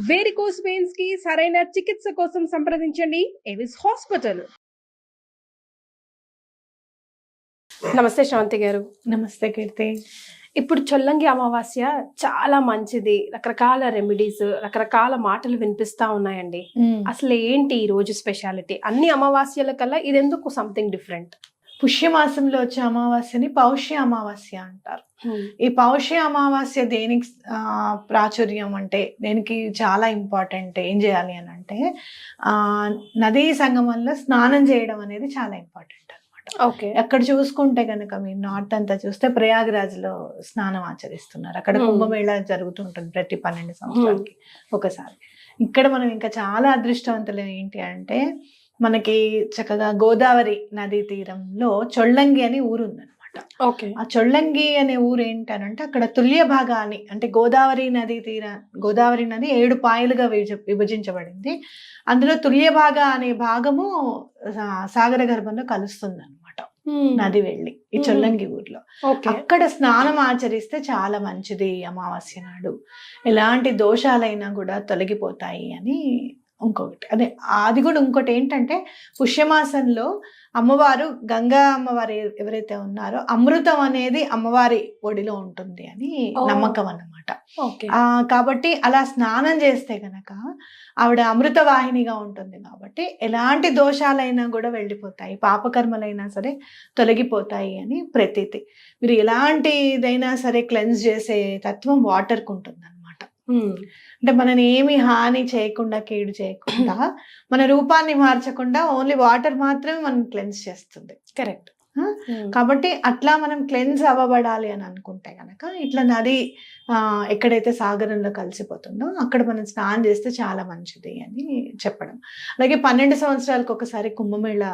Varicose veins కి సరైన చికిత్స కోసం సంప్రదించండి ఎవిస్ హాస్పిటల్. నమస్తే శాంతి గారు. నమస్తే కీర్తి. ఇప్పుడు చొల్లంగి అమావాస్య చాలా మంచిది, రకరకాల రెమెడీస్, రకరకాల మాటలు వినిపిస్తా ఉన్నాయండి. అసలు ఏంటి ఈ రోజు స్పెషాలిటీ? అన్ని అమావాస్యల కల్లా ఇదెందుకు సంథింగ్ డిఫరెంట్? పుష్యమాసంలో వచ్చే అమావాస్యని పౌష్య అమావాస్య అంటారు. ఈ పౌష్య అమావాస్య దేనికి ప్రాచుర్యం అంటే, దేనికి చాలా ఇంపార్టెంట్. ఏం చేయాలి అని అంటే, నదీ సంగమంలో స్నానం చేయడం అనేది చాలా ఇంపార్టెంట్ అనమాట. ఓకే. అక్కడ చూసుకుంటే కనుక మీరు నార్త్ అంతా చూస్తే ప్రయాగ్రాజ్ లో స్నానం ఆచరిస్తున్నారు. అక్కడ కుంభమేళా జరుగుతుంటుంది ప్రతి 12 సంవత్సరాలకి ఒకసారి. ఇక్కడ మనం ఇంకా చాలా అదృష్టవంతులు ఏంటి అంటే, మనకి చక్కగా గోదావరి నదీ తీరంలో చొల్లంగి అనే ఊరు ఉందన్నమాట. ఓకే. ఆ చొల్లంగి అనే ఊరు ఏంటనంటే, అక్కడ తుల్య భాగాన్ని అంటే గోదావరి నది 7 పాయలుగా విభజించబడింది. అందులో తుల్య భాగ అనే భాగము సాగర గర్భంలో కలుస్తుంది అనమాట. నది వెళ్ళి ఈ చొల్లంగి ఊర్లో అక్కడ స్నానం ఆచరిస్తే చాలా మంచిది. అమావాస్య నాడు ఎలాంటి దోషాలైనా కూడా తొలగిపోతాయి అని ఇంకొకటి. అదే అది కూడా ఇంకోటి ఏంటంటే, పుష్యమాసంలో అమ్మవారు గంగా అమ్మవారు ఎవరైతే ఉన్నారో అమృతం అనేది అమ్మవారి ఒడిలో ఉంటుంది అని నమ్మకం అన్నమాట. కాబట్టి అలా స్నానం చేస్తే గనక ఆవిడ అమృత వాహినిగా ఉంటుంది. కాబట్టి ఎలాంటి దోషాలైనా కూడా వెళ్ళిపోతాయి, పాపకర్మలైనా సరే తొలగిపోతాయి అని ప్రతీతి. మీరు ఎలాంటిదైనా సరే క్లెన్స్ చేసే తత్వం వాటర్కు ఉంటుంది అనమాట. అంటే మనని ఏమి హాని చేయకుండా, కీడు చేయకుండా, మన రూపాన్ని మార్చకుండా ఓన్లీ వాటర్ మాత్రమే మనం క్లెన్స్ చేస్తుంది. కరెక్ట్. కాబట్టి అట్లా మనం క్లెన్స్ అవ్వబడాలి అని అనుకుంటే గనక ఇట్లా నది ఎక్కడైతే సాగరంలో కలిసిపోతుందో అక్కడ మనం స్నానం చేస్తే చాలా మంచిది అని చెప్పడం. అలాగే 12 సంవత్సరాలకు ఒకసారి కుంభమేళ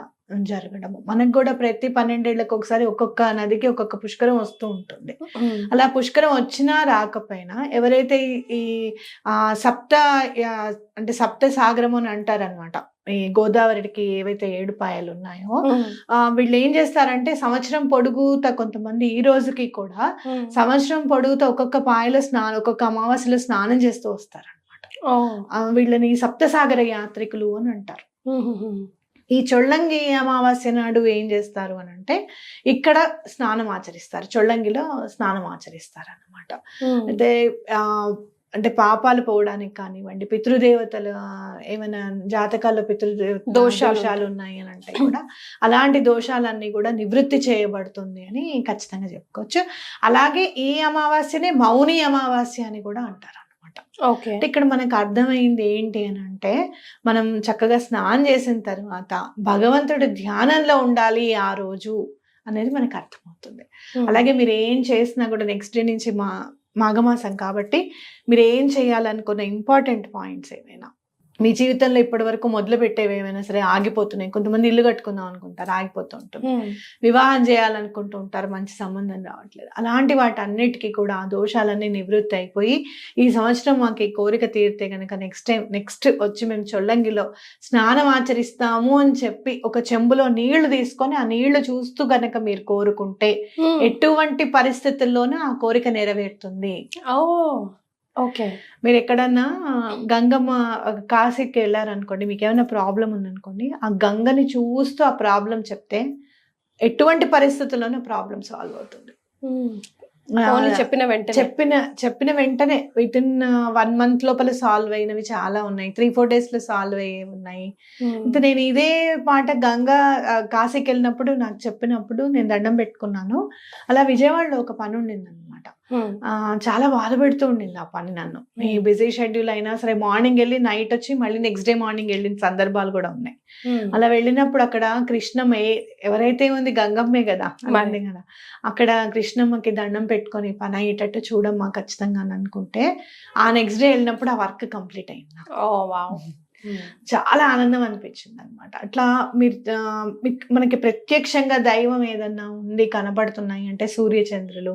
జరగడము. మనకు కూడా ప్రతి 12 ఏళ్ళకి ఒకసారి ఒక్కొక్క నదికి ఒక్కొక్క పుష్కరం వస్తూ ఉంటుంది. అలా పుష్కరం వచ్చినా రాకపోయినా ఎవరైతే ఈ సప్త సాగరము అని అంటారనమాట. ఈ గోదావరికి ఏవైతే 7 పాయలు ఉన్నాయో వీళ్ళు ఏం చేస్తారంటే, సంవత్సరం పొడుగుతా కొంతమంది ఈ రోజుకి కూడా సంవత్సరం పొడుగుతా ఒక్కొక్క అమావాస్యలో స్నానం చేస్తూ వస్తారనమాట. వీళ్ళని సప్తసాగర యాత్రికులు అని అంటారు. ఈ చొల్లంగి అమావాస్య నాడు ఏం చేస్తారు అని అంటే, ఇక్కడ స్నానం ఆచరిస్తారు, చొల్లంగిలో స్నానం ఆచరిస్తారు అన్నమాట. అయితే అంటే పాపాలు పోవడానికి కానివ్వండి, పితృదేవతలు ఏమైనా జాతకాల్లో దోషాలు ఉన్నాయి అని అంటే కూడా అలాంటి దోషాలన్నీ కూడా నివృత్తి చేయబడుతుంది అని ఖచ్చితంగా చెప్పుకోవచ్చు. అలాగే ఈ అమావాస్యనే మౌని అమావాస్య అని కూడా అంటారు అనమాట. అంటే ఇక్కడ మనకు అర్థమైంది ఏంటి అని అంటే, మనం చక్కగా స్నానం చేసిన తర్వాత భగవంతుడి ధ్యానంలో ఉండాలి ఆ రోజు అనేది మనకు అర్థమవుతుంది. అలాగే మీరు ఏం చేసినా కూడా నెక్స్ట్ డే నుంచి మాఘమాసం కాబట్టి మీరు ఏం చేయాలనుకున్న ఇంపార్టెంట్ పాయింట్స్ ఏమైనా మీ జీవితంలో ఇప్పటి వరకు మొదలు పెట్టేవి ఏమైనా సరే ఆగిపోతున్నాయి. కొంతమంది ఇల్లు కట్టుకుందాం అనుకుంటారు, ఆగిపోతూ ఉంటుంది. వివాహం చేయాలనుకుంటూ ఉంటారు, మంచి సంబంధం రావట్లేదు. అలాంటి వాటి అన్నిటికీ కూడా ఆ దోషాలన్నీ నివృత్తి అయిపోయి ఈ సంవత్సరం మాకు ఈ కోరిక తీరితే కనుక నెక్స్ట్ వచ్చి మేము చొల్లంగిలో స్నానం ఆచరిస్తాము అని చెప్పి ఒక చెంబులో నీళ్లు తీసుకొని ఆ నీళ్లు చూస్తూ గనక మీరు కోరుకుంటే ఎటువంటి పరిస్థితుల్లోనూ ఆ కోరిక నెరవేరుతుంది. ఓకే. మీరు ఎక్కడన్నా గంగమ్మ కాశీకి వెళ్ళారనుకోండి, మీకు ఏమైనా ప్రాబ్లం ఉందనుకోండి, ఆ గంగని చూస్తూ ఆ ప్రాబ్లం చెప్తే ఎటువంటి పరిస్థితుల్లోనూ ప్రాబ్లం సాల్వ్ అవుతుంది. చెప్పిన వెంటనే విత్ ఇన్ 1 month లోపల సాల్వ్ అయినవి చాలా ఉన్నాయి. 3-4 days లో సాల్వ్ అయ్యే ఉన్నాయి. నేను ఇదే మాట కాశీకి వెళ్ళినప్పుడు నాకు చెప్పినప్పుడు నేను దండం పెట్టుకున్నాను. అలా విజయవాడలో ఒక పని ఉండింది అనమాట. చాలా బాధ పెడుతూ ఉండింది ఆ పని నన్ను. ఈ బిజీ షెడ్యూల్ అయినా సరే మార్నింగ్ వెళ్ళి నైట్ వచ్చి మళ్ళీ నెక్స్ట్ డే మార్నింగ్ వెళ్ళిన సందర్భాలు కూడా ఉన్నాయి. అలా వెళ్ళినప్పుడు అక్కడ కృష్ణమ్మ ఎవరైతే ఉంది గంగమ్మే కదా కదా, అక్కడ కృష్ణమ్మకి దండం పెట్టుకొని పని అయ్యేటట్టు చూడమ్మా ఖచ్చితంగా అని అనుకుంటే ఆ నెక్స్ట్ డే వెళ్ళినప్పుడు ఆ వర్క్ కంప్లీట్ అయింది. చాలా ఆనందం అనిపించింది అనమాట. అట్లా మనకి ప్రత్యక్షంగా దైవం ఏదన్నా ఉంది కనబడుతున్నాయి అంటే సూర్యచంద్రులు,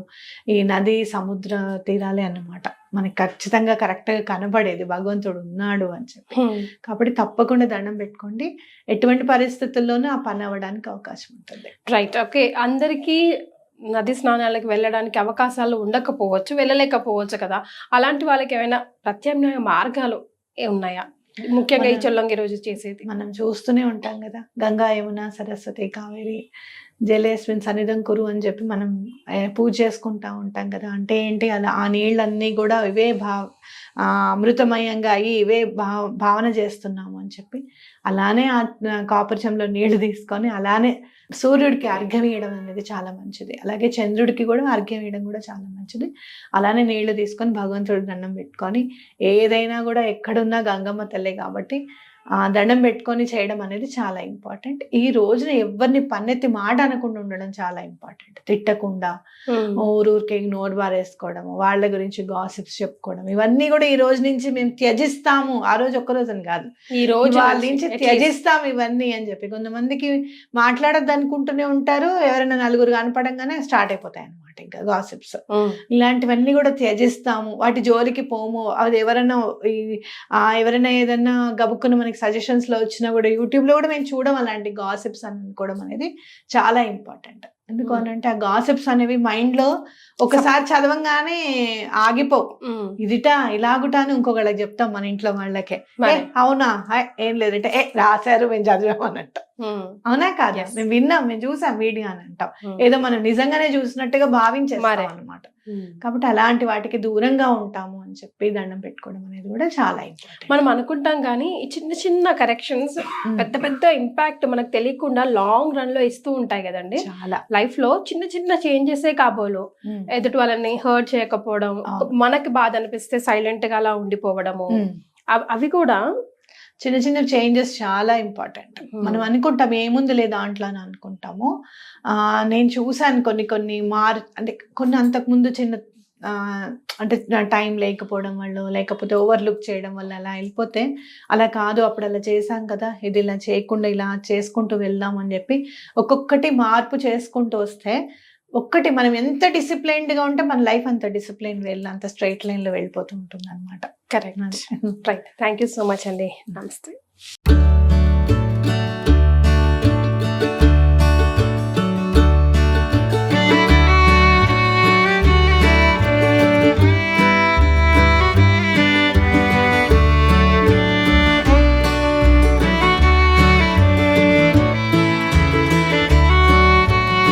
ఈ నది, సముద్ర తీరాలే అన్నమాట. మనకి ఖచ్చితంగా కరెక్ట్ గా కనబడేది భగవంతుడు ఉన్నాడు అని చెప్పి. కాబట్టి తప్పకుండా దండం పెట్టుకోండి, ఎటువంటి పరిస్థితుల్లోనూ ఆ పని అవ్వడానికి అవకాశం ఉంటుంది. రైట్. ఓకే. అందరికీ నది స్నానాలకు వెళ్ళడానికి అవకాశాలు ఉండకపోవచ్చు, వెళ్ళలేకపోవచ్చు కదా. అలాంటి వాళ్ళకి ఏమైనా ప్రత్యామ్నాయ మార్గాలు ఉన్నాయా ముఖ్యంగా ఈ మన- చొల్లంగి రోజు చేసేది? మనం చూస్తూనే ఉంటాం కదా, గంగా యమున సరస్వతి కావేరి జలేస్మిన్ సన్నిధం కురు అని చెప్పి మనం పూజ చేసుకుంటా ఉంటాం కదా. అంటే ఏంటి, అలా ఆ నీళ్ళన్నీ కూడా ఇవే అమృతమయంగా అయ్యి ఇవే భావన చేస్తున్నాము అని చెప్పి అలానే ఆ కాపర్ చెంబులో నీళ్లు తీసుకొని అలానే సూర్యుడికి అర్ఘ్యం వేయడం అనేది చాలా మంచిది. అలాగే చంద్రుడికి కూడా అర్ఘ్యం వేయడం కూడా చాలా మంచిది. అలానే నీళ్లు తీసుకొని భగవంతుడికి దండం పెట్టుకొని, ఏదైనా కూడా ఎక్కడున్నా గంగమ్మ తల్లే కాబట్టి దండం పెట్టుకొని చేయడం అనేది చాలా ఇంపార్టెంట్. ఈ రోజున ఎవరిని పన్నెత్తి మాట అనకుండా ఉండడం చాలా ఇంపార్టెంట్. తిట్టకుండా ఊరూరికి నోట్ బారేసుకోవడం, వాళ్ళ గురించి గాసిప్స్ చెప్పుకోవడం, ఇవన్నీ కూడా ఈ రోజు నుంచి మేము త్యజిస్తాము. ఆ రోజు ఒక్క రోజు అని కాదు, ఈ రోజు వాళ్ళ నుంచి త్యజిస్తాము ఇవన్నీ అని చెప్పి. కొంతమందికి మాట్లాడద్దు అనుకుంటూనే ఉంటారు, ఎవరైనా నలుగురు కనపడంగానే స్టార్ట్ అయిపోతాయి అన్నమాట ఇంకా గాసిప్స్. ఇలాంటివన్నీ కూడా త్యజిస్తాము, వాటి జోలికి పోము. అది ఎవరైనా ఏదైనా గబుక్కున మనకి సజెషన్స్ లో వచ్చినా కూడా యూట్యూబ్ లో కూడా మేము చూడడం అలాంటి గాసిప్స్ అని అనుకోవడం అనేది చాలా ఇంపార్టెంట్. ఎందుకు అనంటే ఆ గాసిప్స్ అనేవి మైండ్ లో ఒకసారి చదవంగానే ఆగిపోవు. ఇదిట ఇలాగుట అని ఇంకొకళ్ళకి చెప్తాం మన ఇంట్లో వాళ్ళకే, అవునా ఏం లేదంటే రాశారు మేము చదివాం అన్నట్టు. అవునా కాదు, మేము విన్నాం, మేము చూసాం వీడియో అని అంటాం. ఏదో మనం నిజంగానే చూసినట్టుగా భావించేస్తాం అన్నమాట. కాబట్టి అలాంటి వాటికి దూరంగా ఉంటాము అని చెప్పి దండం పెట్టుకోవడం అనేది కూడా చాలా ఇంపార్టెంట్. మనం అనుకుంటాం కానీ ఈ చిన్న చిన్న కరెక్షన్స్ పెద్ద పెద్ద ఇంపాక్ట్ మనకు తెలియకుండా లాంగ్ రన్ లో ఇస్తూ ఉంటాయి కదండి. చాలా లైఫ్ లో చిన్న చిన్న చేంజెసే కాబోలు ఎదుటి వాళ్ళని హర్ట్ చేయకపోవడం, మనకి బాధ అనిపిస్తే సైలెంట్ గా అలా ఉండిపోవడము, అవి కూడా చిన్న చిన్న చేంజెస్ చాలా ఇంపార్టెంట్. మనం అనుకుంటాం ఏముంది లేదు దాంట్లో అని అనుకుంటాము. నేను చూసాను కొన్ని అంటే కొన్ని అంతకుముందు చిన్న అంటే టైం లేకపోవడం వల్ల, లేకపోతే ఓవర్లుక్ చేయడం వల్ల అలా వెళ్ళిపోతే, అలా కాదు అప్పుడు అలా చేసాం కదా, ఇది ఇలా చేయకుండా ఇలా చేసుకుంటూ వెళ్దాం అని చెప్పి ఒక్కొక్కటి మార్పు చేసుకుంటూ వస్తే, ఒక్కటి మనం ఎంత డిసిప్లైన్డ్ గా ఉంటే మన లైఫ్ అంత డిసిప్లైన్ అంత స్ట్రైట్ లైన్ లో వెళ్ళిపోతూ ఉంటుంది అనమాట. Correct. Right. Thank you so much అండి. నమస్తే.